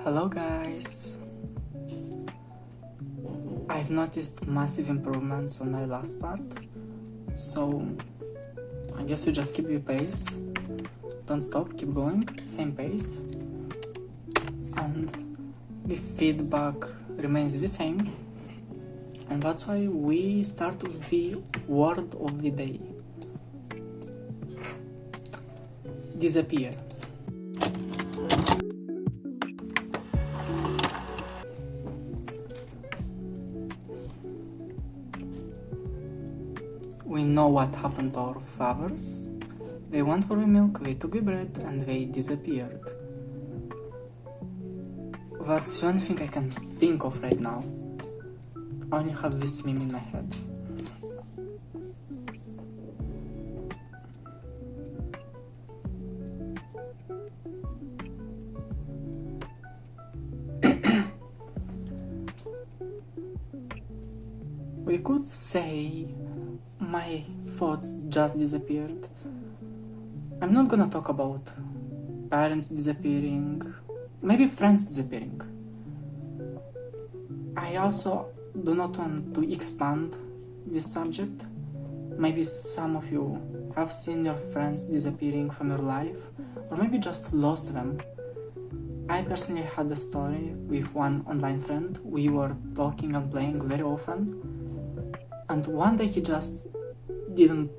Hello guys! I've noticed massive improvements on my last part, so I guess you just keep your pace, don't stop, keep going, same pace, and the feedback remains the same, and that's why we start with the word of the day. Disappear. We know what happened to our fathers. They went for the milk, they took the bread, and they disappeared. That's the only thing I can think of right now. I only have this meme in my head. We could say my thoughts just disappeared. I'm not gonna talk about parents disappearing, maybe friends disappearing. I also do not want to expand this subject. Maybe some of you have seen your friends disappearing from your life, or maybe just lost them. I personally had a story with one online friend. We were talking and playing very often, and one day he just didn't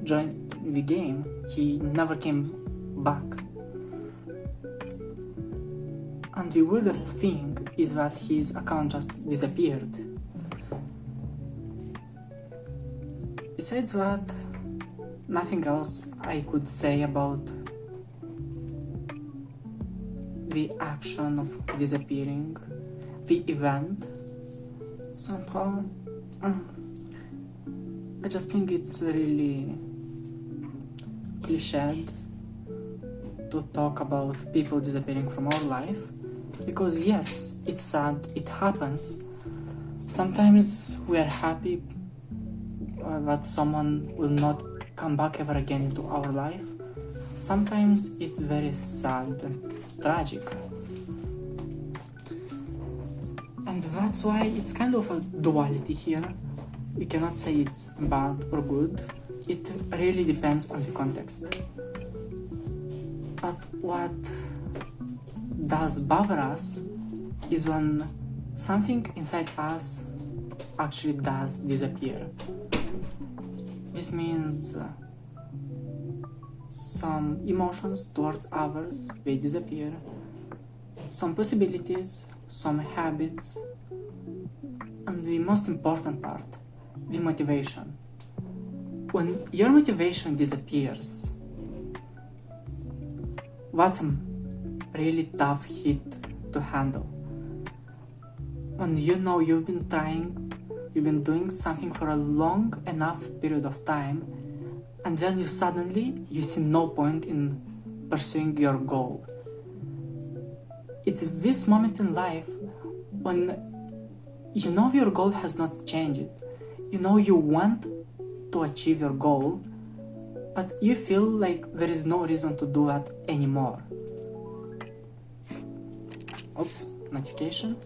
join the game. He never came back. And the weirdest thing is that his account just disappeared. Besides that, nothing else I could say about the action of disappearing, the event. Somehow, I just think it's really cliched to talk about people disappearing from our life, because yes, it's sad, it happens. Sometimes we are happy that someone will not come back ever again into our life. Sometimes it's very sad and tragic. And that's why it's kind of a duality here. We cannot say it's bad or good. It really depends on the context. But what does bother us is when something inside us actually does disappear. This means some emotions towards others, they disappear. Some possibilities, some habits, and the most important part, the motivation. When your motivation disappears, that's a really tough hit to handle. When you know you've been trying, you've been doing something for a long enough period of time, and then you suddenly see no point in pursuing your goal. It's this moment in life when you know your goal has not changed. You know you want to achieve your goal, but you feel like there is no reason to do that anymore. Oops, notification.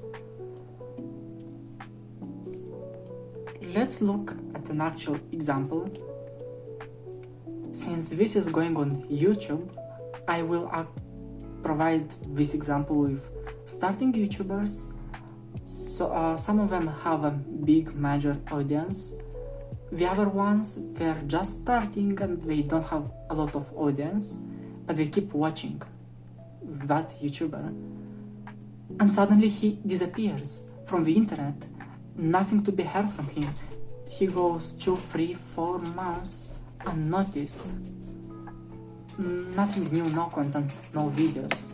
Let's look at an actual example. Since this is going on YouTube, I will provide this example with starting YouTubers. So some of them have a big major audience. The other ones, they're just starting and they don't have a lot of audience, but they keep watching that YouTuber. And suddenly he disappears from the internet. Nothing to be heard from him. He goes 2, 3, 4 months unnoticed. Nothing new, no content, no videos.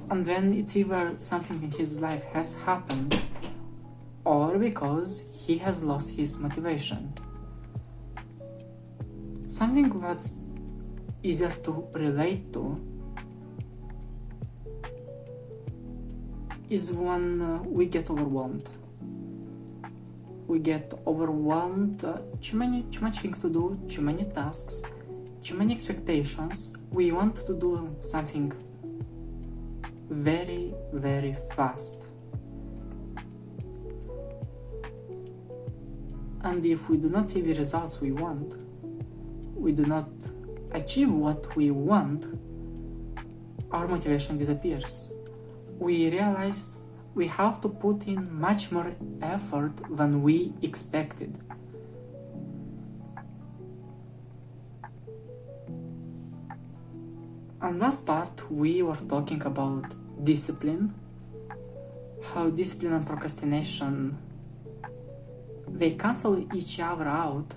And then it's either something in his life has happened, or because he has lost his motivation. Something that's easier to relate to is when we get overwhelmed. We get overwhelmed, too much things to do, too many tasks. too many expectations, we want to do something very, very fast. And if we do not see the results we want, we do not achieve what we want, our motivation disappears. We realize we have to put in much more effort than we expected. And last part, we were talking about discipline, how discipline and procrastination, they cancel each other out,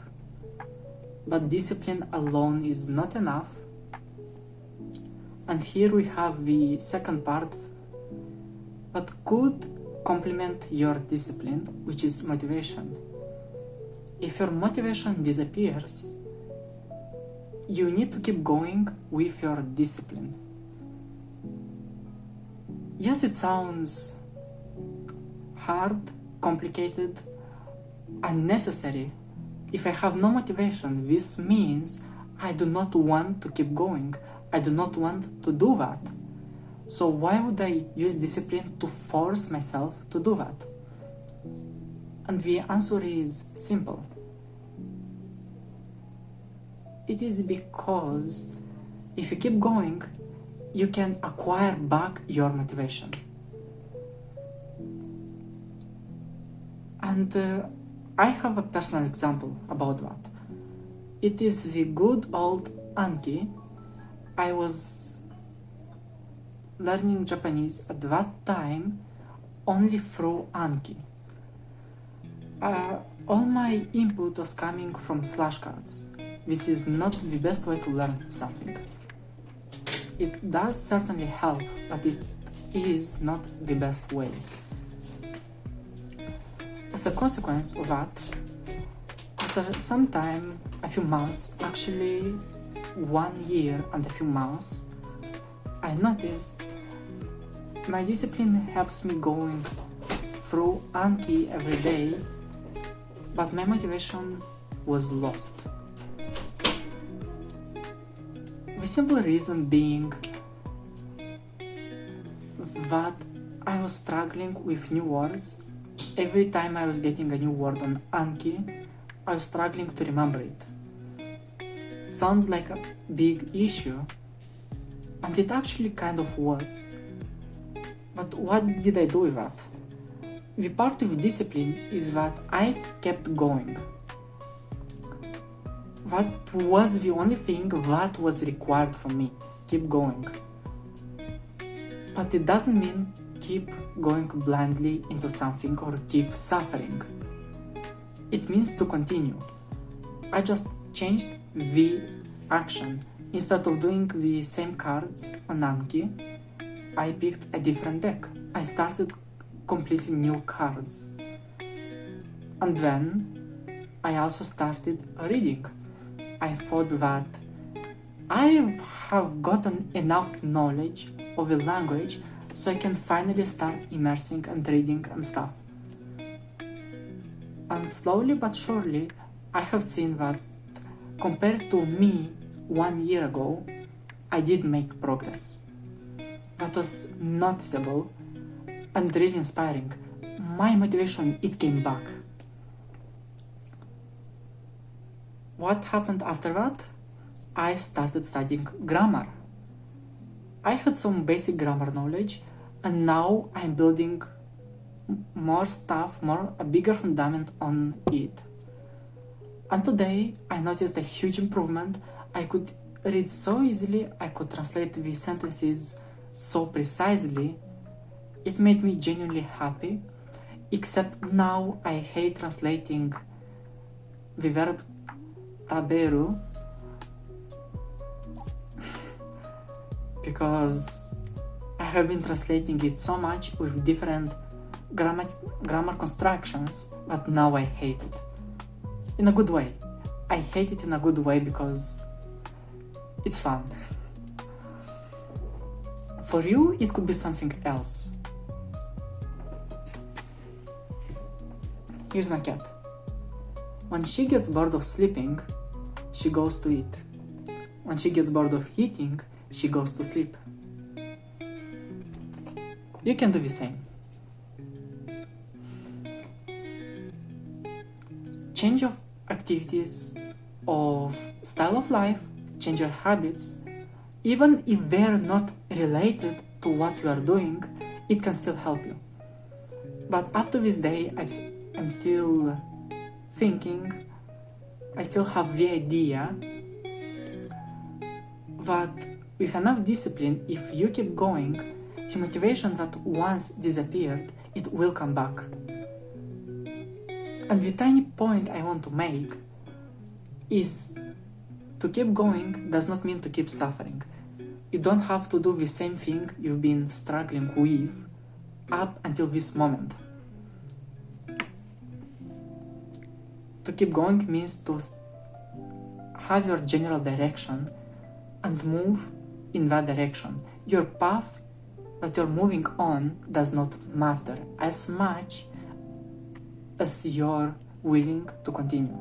but discipline alone is not enough. And here we have the second part that could complement your discipline, which is motivation. If your motivation disappears, you need to keep going with your discipline. Yes, it sounds hard, complicated, unnecessary. If I have no motivation, this means I do not want to keep going. I do not want to do that. So why would I use discipline to force myself to do that? And the answer is simple. It is because if you keep going, you can acquire back your motivation. And I have a personal example about that. It is the good old Anki. I was learning Japanese at that time only through Anki. All my input was coming from flashcards. This is not the best way to learn something. It does certainly help, but it is not the best way. As a consequence of that, after some time, a few months, actually 1 year and a few months, I noticed my discipline helps me going through Anki every day, but my motivation was lost. The simple reason being that I was struggling with new words. Every time I was getting a new word on Anki, I was struggling to remember it. Sounds like a big issue, and it actually kind of was. But what did I do with that? The part of discipline is that I kept going. That was the only thing that was required from me. Keep going. But it doesn't mean keep going blindly into something or keep suffering. It means to continue. I just changed the action. Instead of doing the same cards on Anki, I picked a different deck. I started completely new cards. And then I also started reading. I thought that I have gotten enough knowledge of the language so I can finally start immersing and reading and stuff. And slowly but surely, I have seen that compared to me 1 year ago, I did make progress. That was noticeable and really inspiring. My motivation, it came back. What happened after that? I started studying grammar. I had some basic grammar knowledge, and now I'm building more stuff, a bigger fundament on it. And today I noticed a huge improvement. I could read so easily, I could translate the sentences so precisely. It made me genuinely happy, except now I hate translating the verb taberu because I have been translating it so much with different grammar constructions that now I hate it. In a good way. I hate it in a good way because it's fun. For you, it could be something else. Here's my cat. When she gets bored of sleeping, she goes to eat. When she gets bored of eating, she goes to sleep. You can do the same. Change of activities, of style of life, change your habits, even if they're not related to what you are doing, it can still help you. But up to this day, I'm still thinking, I still have the idea that with enough discipline, if you keep going, the motivation that once disappeared, it will come back. And the tiny point I want to make is to keep going does not mean to keep suffering. You don't have to do the same thing you've been struggling with up until this moment. To keep going means to have your general direction and move in that direction. Your path that you're moving on does not matter as much as you're willing to continue.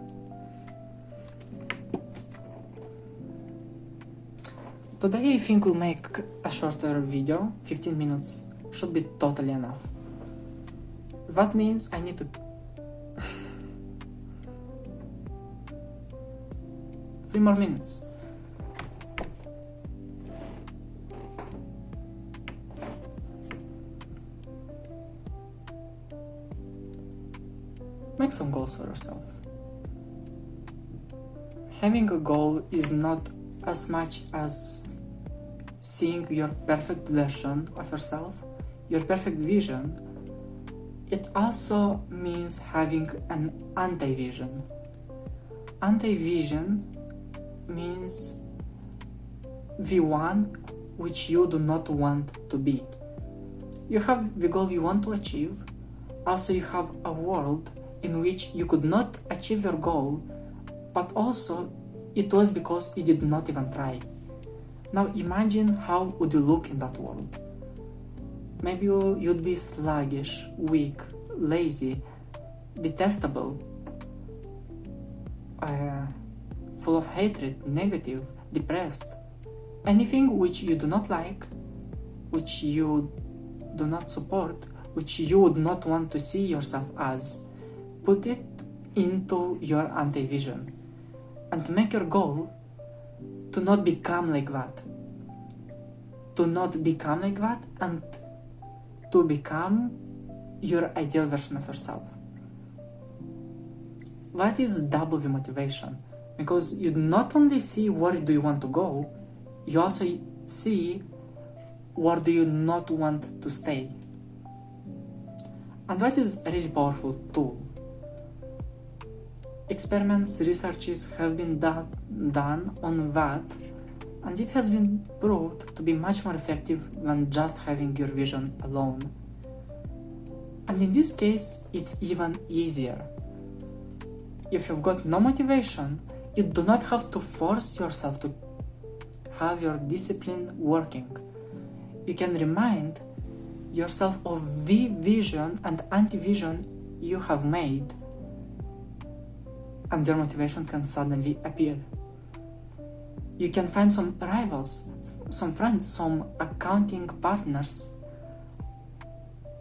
Today I think we'll make a shorter video, 15 minutes should be totally enough. That means I need to three more minutes. Make some goals for yourself. Having a goal is not as much as seeing your perfect version of yourself, your perfect vision. It also means having an anti-vision. Anti-vision means the one which you do not want to be. You have the goal you want to achieve, also you have a world in which you could not achieve your goal, but also it was because you did not even try. Now imagine how would you look in that world. Maybe you'd be sluggish, weak, lazy, detestable, full of hatred, negative, depressed. Anything which you do not like, which you do not support, which you would not want to see yourself as, put it into your anti-vision and make your goal to not become like that. To not become like that and to become your ideal version of yourself. That is double the motivation, because you not only see where do you want to go, you also see where do you not want to stay. And that is a really powerful tool. Experiments, researches have been done on that, and it has been proved to be much more effective than just having your vision alone. And in this case, it's even easier. If you've got no motivation, you do not have to force yourself to have your discipline working. You can remind yourself of the vision and anti-vision you have made, and your motivation can suddenly appear. You can find some rivals, some friends, some accounting partners,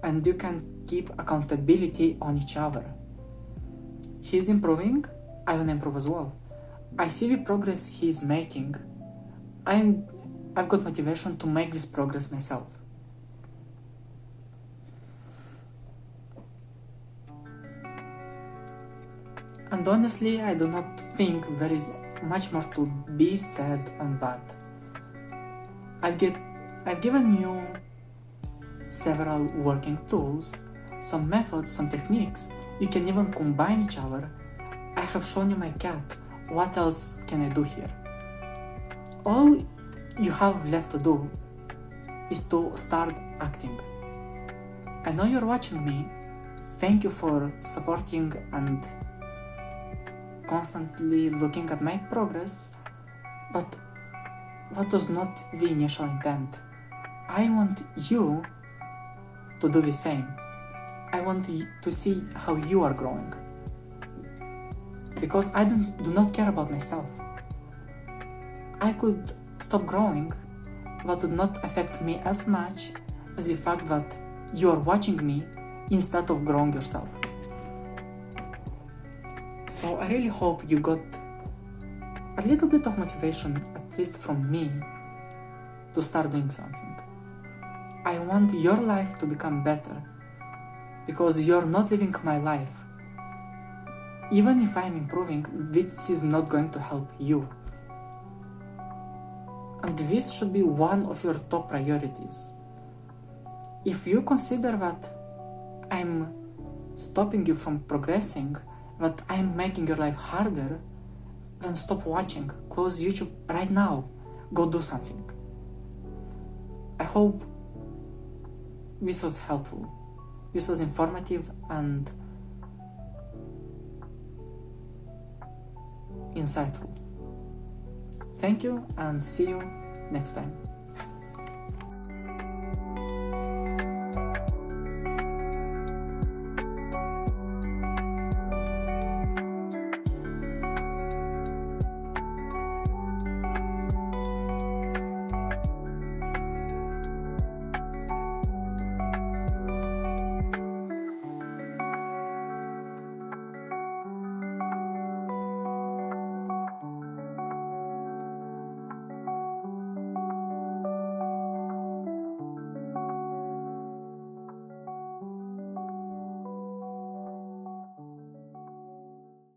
and you can keep accountability on each other. He's improving, I want to improve as well. I see the progress he's making. I've got motivation to make this progress myself. And honestly, I do not think there is much more to be said on that. I've given you several working tools, some methods, some techniques. You can even combine each other. I have shown you my cat. What else can I do here? All you have left to do is to start acting. I know you're watching me. Thank you for supporting and constantly looking at my progress, but that was not the initial intent. I want you to do the same. I want to see how you are growing, because I do not care about myself. I could stop growing, that would not affect me as much as the fact that you are watching me instead of growing yourself. So I really hope you got a little bit of motivation, at least from me, to start doing something. I want your life to become better, because you're not living my life. Even if I'm improving, this is not going to help you. And this should be one of your top priorities. If you consider that I'm stopping you from progressing, that I'm making your life harder, then stop watching. Close YouTube right now. Go do something. I hope this was helpful. This was informative and insightful. Thank you and see you next time.